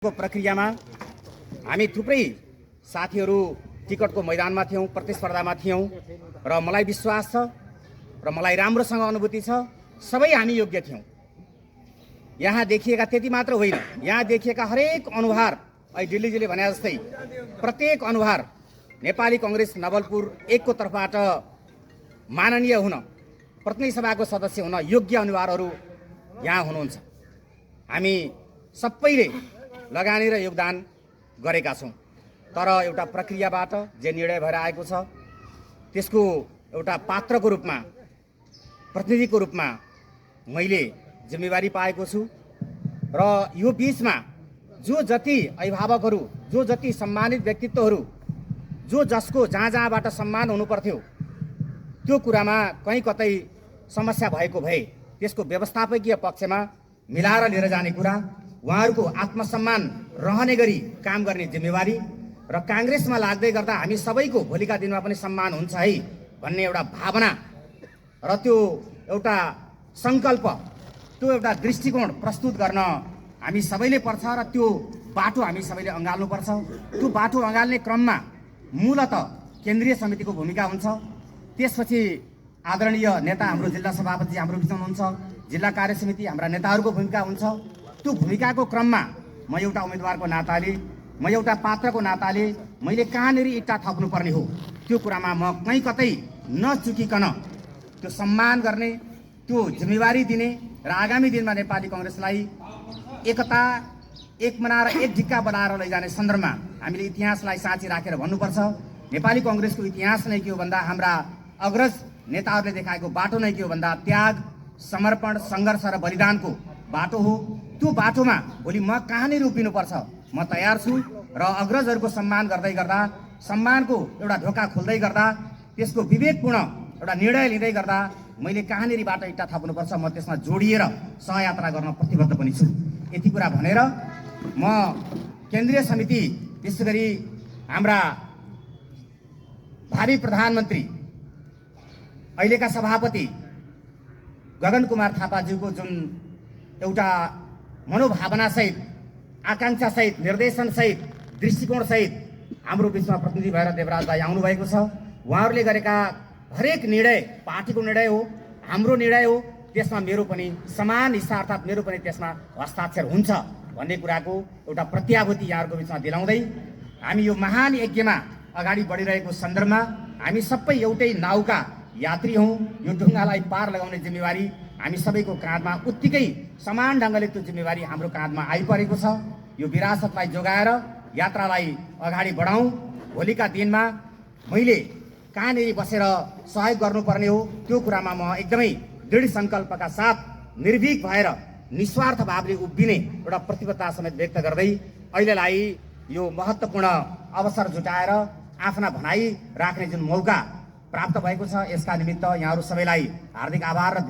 को प्रक्रियामा हामी थुप्रै साथीहरू टिकटको मैदानमा थियौं, प्रतिस्पर्धामा थियौं र मलाई विश्वास छ र मलाई राम्रोसँग अनुभूति छ सबै हामी योग्य थियौं। यहाँ देखिएका त्यति मात्र होइन, यहाँ देखिएका हरेक अनुहार अहिले दिल्लीजीले भने जस्तै प्रत्येक अनुहार नेपाली कांग्रेस नवलपुर 1 को तर्फबाट माननीय हुन, प्रतिनिधि सभाको सदस्य हुन योग्य अनुहारहरू यहाँ हुनुहुन्छ। हामी सबैले लगानी र योगदान गरेका छौं, तर एउटा प्रक्रियाबाट जे निर्णय भएर आएको छ त्यसको एउटा पात्रको रूपमा, प्रतिनिधिको रूपमा मैले जिम्मेवारी पाएको छु र यो बीचमा जो जति अभिभावकहरू, जो जति सम्मानित व्यक्तित्वहरू, जो जसको जहाँ जहाँबाट सम्मान हुनु पर्थ्यो त्यो कुरामा कहीँ कतै समस्या भएको भए त्यसको व्यवस्थापकीय पक्षमा मिलाएर लिएर जाने कुरा, उहाँहरूको आत्मसम्मान रहने गरी काम गर्ने जिम्मेवारी र कांग्रेसमा लाग्दै गर्दा हामी सबैको भोलिका दिनमा पनि सम्मान हुन्छ है भन्ने एउटा भावना र त्यो एउटा संकल्प, त्यो एउटा दृष्टिकोण प्रस्तुत गर्न हामी सबैले पर्छ र त्यो बाटो हामी सबैले अँगाल्नुपर्छ। त्यो बाटो अँगाल्ने क्रममा मूलत केन्द्रीय समितिको भूमिका हुन्छ, त्यसपछि आदरणीय नेता हाम्रो जिल्ला सभापति हाम्रो बिचमा हुनुहुन्छ, जिल्ला कार्य समिति हाम्रा नेताहरूको भूमिका हुन्छ। त्यो भूमिकाको क्रममा म एउटा उम्मेदवारको नाताले, म एउटा पात्रको नाताले मैले कहाँनिर इट्टा थप्नुपर्ने हो त्यो कुरामा म कहीँ कतै नचुकिकन त्यो सम्मान गर्ने, त्यो जिम्मेवारी दिने र आगामी दिनमा नेपाली कांग्रेसलाई एकता, एक बनाएर एक ढिक्का बनाएर लैजाने सन्दर्भमा हामीले इतिहासलाई साँची राखेर भन्नुपर्छ। नेपाली कांग्रेसको इतिहास नै के हो भन्दा हाम्रा अग्रज नेताहरूले देखाएको बाटो नै के हो भन्दा त्याग, समर्पण, सङ्घर्ष र बलिदानको बाटो हो। त्यो बाटोमा भोलि म कहाँनिर उभिनुपर्छ म तयार छु र अग्रजहरूको सम्मान गर्दै गर्दा, सम्मानको एउटा ढोका खोल्दै गर्दा, त्यसको विवेकपूर्ण एउटा निर्णय लिँदै गर्दा मैले कहाँनिर बाटो इट्टा थाप्नुपर्छ म त्यसमा जोडिएर सहयात्रा गर्न प्रतिबद्ध पनि छु। यति कुरा भनेर म केन्द्रीय समिति, विशेष गरी हाम्रा भावी प्रधानमन्त्री अहिलेका सभापति गगन कुमार थापाज्यूको जुन एउटा मनोभावनासहित, आकांक्षासहित, निर्देशनसहित, दृष्टिकोणसहित हाम्रो बिचमा प्रतिनिधि भएर देवराज दाई आउनुभएको छ। उहाँहरूले गरेका हरेक निर्णय पार्टीको निर्णय हो, हाम्रो निर्णय हो, त्यसमा मेरो पनि समान हिस्सा अर्थात् मेरो पनि त्यसमा हस्ताक्षर हुन्छ भन्ने कुराको एउटा प्रत्याभूति यहाँहरूको बिचमा दिलाउँदै हामी यो महान यज्ञमा अगाडि बढिरहेको सन्दर्भमा हामी सबै एउटै नाउका यात्री हौं। यो ढुङ्गालाई पार लगाउने जिम्मेवारी हामी सबैको काँधमा उत्तिकै समान ढङ्गले त्यो जिम्मेवारी हाम्रो काँधमा आइपरेको छ। यो विरासतलाई जोगाएर यात्रालाई अगाडि बढाउँ। भोलिका दिनमा मैले कहाँनिर बसेर सहयोग गर्नुपर्ने हो त्यो कुरामा म एकदमै दृढ सङ्कल्पका साथ निर्भीक भएर निस्वार्थ भावले उभिने एउटा प्रतिबद्धता समेत व्यक्त गर्दै अहिलेलाई यो महत्त्वपूर्ण अवसर जुटाएर आफ्ना भनाइ राख्ने जुन मौका प्राप्त भएको छ यसका निमित्त यहाँहरू सबैलाई हार्दिक आभार